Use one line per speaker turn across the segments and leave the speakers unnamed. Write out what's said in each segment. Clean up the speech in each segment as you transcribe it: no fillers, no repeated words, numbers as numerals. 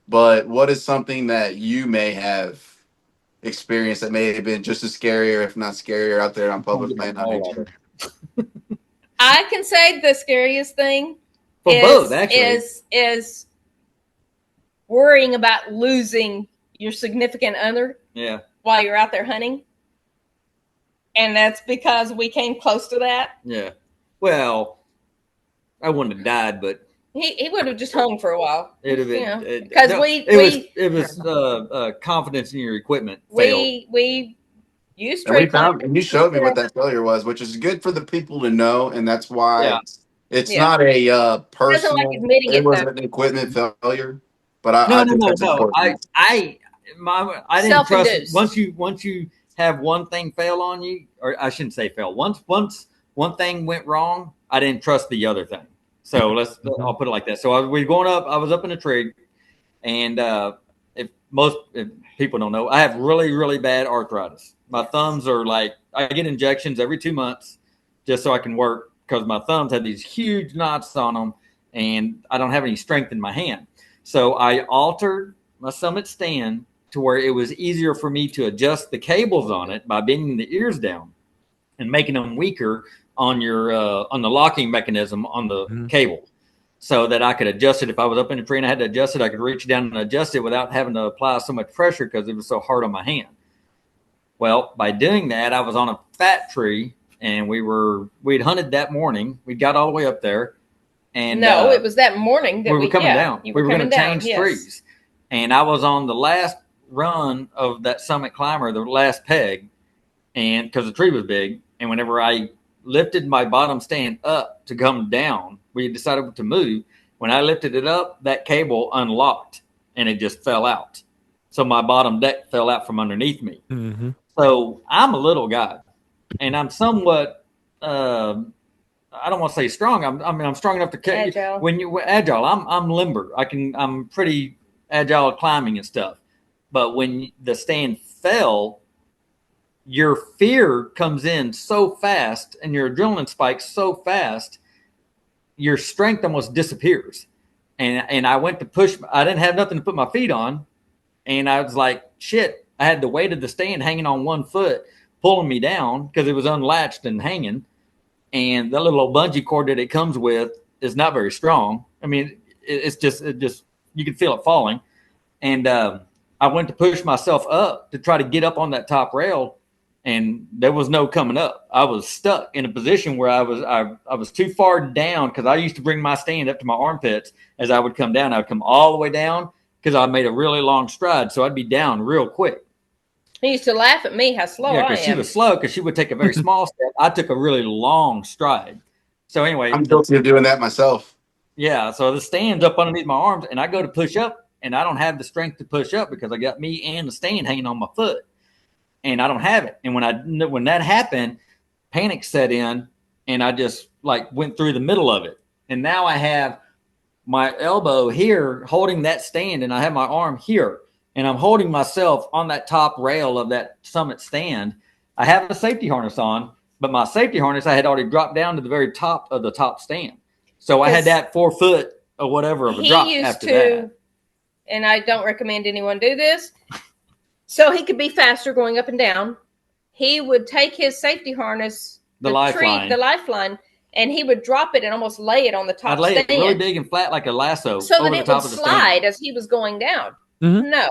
But what is something that you may have experienced that may have been just as scary, or if not scarier, out there on
I'm
public
getting
land hunting?
all of it.
I can say the scariest thing
For both, actually.
is worrying about losing your significant other
Yeah.
while you're out there hunting. And that's because we came close to that.
Yeah. Well, I wouldn't have died, but
He would have just hung for a while,
it'd have
you
been
know, because
no. It was confidence in your equipment failed.
we used
And we
tree
found,
climbers.
and you showed me what that failure was, which is good for the people to know, and that's why
Yeah.
it's
Yeah,
not a
he doesn't like
personal.
admitting
It
it
was
though.
an equipment failure, but
No,
I
no,
think
no,
that's
no.
important.
I didn't trust
Self-induced.
once you have one thing fail on you, or I shouldn't say fail. Once one thing went wrong, I didn't trust the other thing. So I'll put it like that. So we going up. I was up in a tree, and if people don't know, I have really really bad arthritis. My thumbs are like I get injections every 2 months just so I can work because my thumbs have these huge knots on them, and I don't have any strength in my hand. So I altered my Summit stand to where it was easier for me to adjust the cables on it by bending the ears down and making them weaker on the locking mechanism on the cable, so that I could adjust it. If I was up in a tree and I had to adjust it, I could reach down and adjust it without having to apply so much pressure because it was so hard on my hand. Well, by doing that, I was on a fat tree and we'd hunted that morning. We got all the way up there, and
No, it was that morning that
we were coming down.
you
We
were
were going
coming
to
down.
change
Yes.
trees, and I was on the last run of that summit climber, the last peg, and because the tree was big, and whenever I lifted my bottom stand up to come down, we decided to move. When I lifted it up, that cable unlocked and it just fell out. So my bottom deck fell out from underneath me.
Mm-hmm.
So I'm a little guy, and I'm somewhat. I don't want to say strong. I'm strong enough to
Agile.
when you agile. I'm limber. I'm pretty agile at climbing and stuff. But when the stand fell, your fear comes in so fast and your adrenaline spikes so fast, your strength almost disappears. And I went to push. I didn't have nothing to put my feet on, and I was like, shit. I had the weight of the stand hanging on one foot, pulling me down because it was unlatched and hanging. And that little old bungee cord that it comes with is not very strong. I mean, it just you can feel it falling. And I went to push myself up to try to get up on that top rail, and there was no coming up. I was stuck in a position where I was too far down because I used to bring my stand up to my armpits as I would come down. I would come all the way down because I made a really long stride, so I'd be down real quick.
He used to laugh at me how slow
Yeah,
I
because she
am.
was slow because she would take a very small step. I took a really long stride. So anyway,
I'm guilty of doing that myself.
yeah, so the stand's up underneath my arms, and I go to push up, and I don't have the strength to push up because I got me and the stand hanging on my foot, and I don't have it. And when that happened, panic set in, and I just like went through the middle of it, and now I have my elbow here holding that stand, and I have my arm here, and I'm holding myself on that top rail of that summit stand. I have a safety harness on, but my safety harness I had already dropped down to the very top of the top stand. So I had that 4 foot or whatever of a drop
He used
after
to,
that.
and I don't recommend anyone do this, so he could be faster going up and down. He would take his safety harness,
The lifeline.
the lifeline, and he would drop it and almost lay it on the top
I'd lay
stand,
it really big and flat like a lasso
so
over
that
the
it would
top of the
slide
stand.
as he was going down.
Mhm.
No,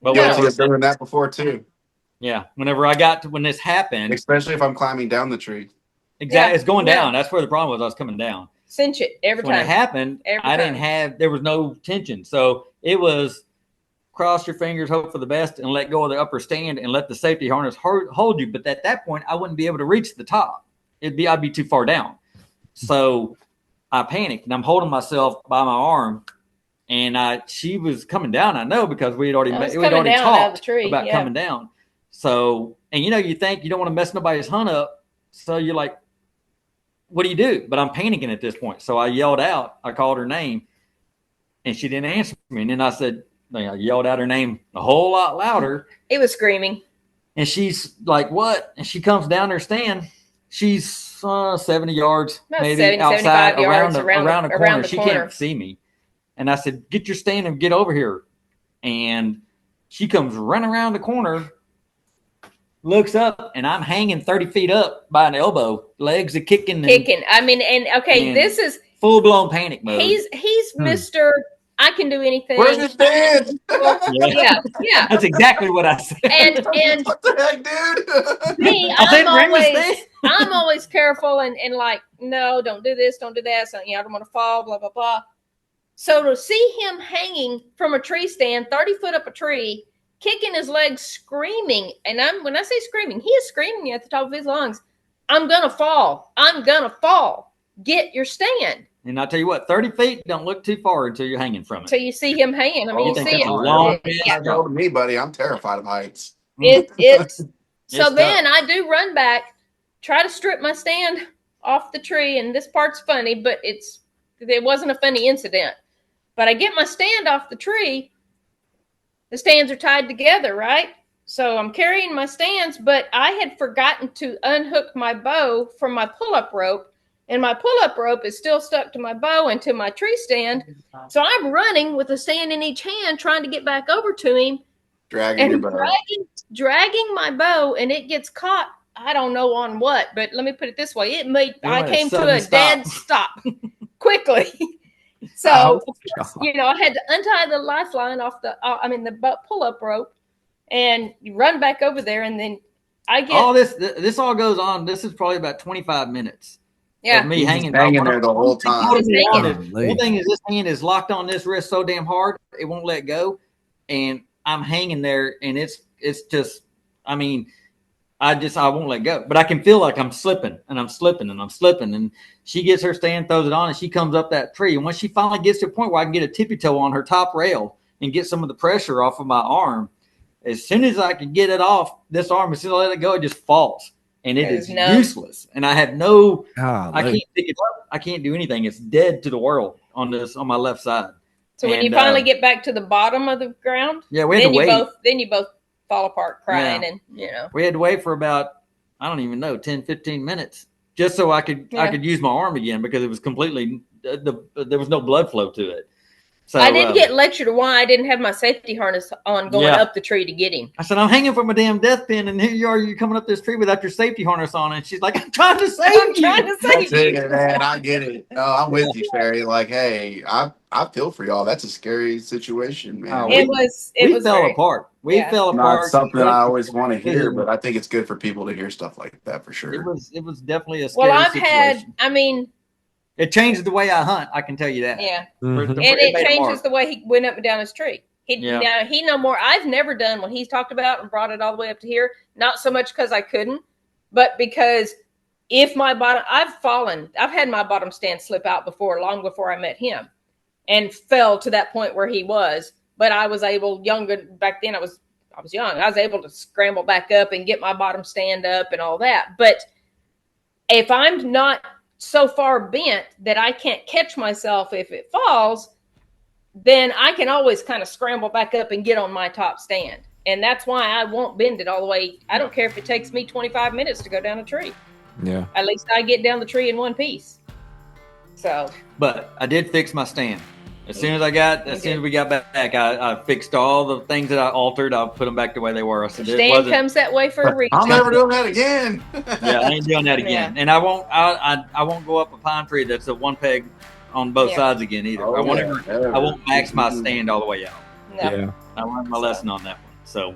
But
Guilty
no.
of doing that before too,
yeah, whenever I got to when this happened,
especially if I'm climbing down the tree.
exactly,
Yeah,
it's going
no.
down. That's where the problem was. I was coming down.
Cinch it every
So when it
time.
happened,
Every
I didn't
time.
have there was no tension. So it was cross your fingers, hope for the best, and let go of the upper stand and let the safety harness hold you. But at that point, I wouldn't be able to reach the top. I'd be too far down. So I panicked and I'm holding myself by my arm, and she was coming down. I know because we'd already
I was
we'd
coming
already
down out of the
talked
tree.
about
Yeah.
coming down. So and you think you don't want to mess nobody's hunt up, so you're like, what do you do? But I'm panicking at this point. So I yelled out, I called her name, and she didn't answer me. And then I yelled out her name a whole lot louder.
It was screaming.
And she's like, what? And she comes down her stand. She's 70 yards,
About
maybe
70,
outside
75 yards
around the corner.
the
She
corner.
can't see me. And I said, get your stand and get over here. and she comes running around the corner, looks up, and I'm hanging 30 feet up by an elbow, legs are kicking,
I mean, and okay,
And
this is
full blown panic mode.
he's Mr. I can do anything.
Where's your stand?
Yeah.
That's exactly what I said.
And
What the heck, dude?
me,
I said, bring the stand.
I'm always careful and like, no, don't do this, don't do that. So, I don't want to fall, blah, blah, blah. So to see him hanging from a tree stand, 30 foot up a tree, kicking his legs, screaming, and when I say screaming, he is screaming at the top of his lungs, I'm going to fall. I'm going to fall. Get your stand.
And I'll tell you what, 30 feet don't look too far until you're hanging from it.
So you see him hanging. I mean,
Oh,
you
think
see
that's
it.
a long
Yeah.
Told me, buddy, I'm terrified of heights.
It's so
It's
then I do run back, try to strip my stand off the tree, and this part's funny, but it wasn't a funny incident. But I get my stand off the tree. The stands are tied together, right? So I'm carrying my stands, but I had forgotten to unhook my bow from my pull-up rope, and my pull-up rope is still stuck to my bow and to my tree stand. So I'm running with a stand in each hand, trying to get back over to him,
Dragging your
and
bow.
dragging my bow, and it gets caught. I don't know on what, but let me put it this way: I
a
came to
sudden
a
stop.
dead stop quickly. So I had to untie the lifeline off the pull-up rope, and you run back over there, and then I get
all this all goes on. This is probably about 25 minutes of me
He's
hanging
there the whole time.
Just hanging.
One thing is this hand is locked on this wrist so damn hard it won't let go, and I'm hanging there, and it's just, I mean, I won't let go, but I can feel like I'm slipping, and I'm slipping, and I'm slipping, and she gets her stand, throws it on, and she comes up that tree, and once she finally gets to a point where I can get a tippy toe on her top rail and get some of the pressure off of my arm, as soon as I can get it off this arm, as soon as I let it go, it just falls, and it is useless, and I have I can't pick it up, I can't do anything. It's dead to the world on my left side.
So when you finally get back to the bottom of the ground,
yeah, we had to wait.
Then you both fall apart crying, and
we had to wait for about, I don't even know, 10, 15 minutes just so I could use my arm again, because it was completely there was no blood flow to it. So
I did get lectured why I didn't have my safety harness on going up the tree to get him.
I said, I'm hanging from a damn death pin, and here you are, you're coming up this tree without your safety harness on. And she's like, I'm trying to save you.
That's it, man. I get it. No, I'm with you, Sherry. Like, hey, I feel for y'all. That's a scary situation, man.
Oh,
It was
fell apart. We fell apart.
Not something I always want to hear, but I think it's good for people to hear stuff like that for sure.
It was definitely a scary situation. It changed the way I hunt. I can tell you that.
Yeah.
Mm-hmm.
And it changes the way he went up and down his tree. Now he no more. I've never done what he's talked about and brought it all the way up to here. Not so much because I couldn't, but because if my bottom, I've had my bottom stand slip out before, long before I met him, and fell to that point where he was. But I was able, back then I was young. I was able to scramble back up and get my bottom stand up and all that. But if I'm not so far bent that I can't catch myself if it falls, then I can always kind of scramble back up and get on my top stand. And that's why I won't bend it all the way. I don't care if it takes me 25 minutes to go down a tree.
Yeah.
At least I get down the tree in one piece. So.
But I did fix my stand. As soon as we got back, I fixed all the things that I altered. I put them back the way they were. I said,
stand comes that way for a reason.
I'm never doing that again.
Yeah, I ain't doing that again. And I won't go up a pine tree that's a one peg on both sides again either. I won't max my stand all the way out.
No.
I learned my lesson on that one. So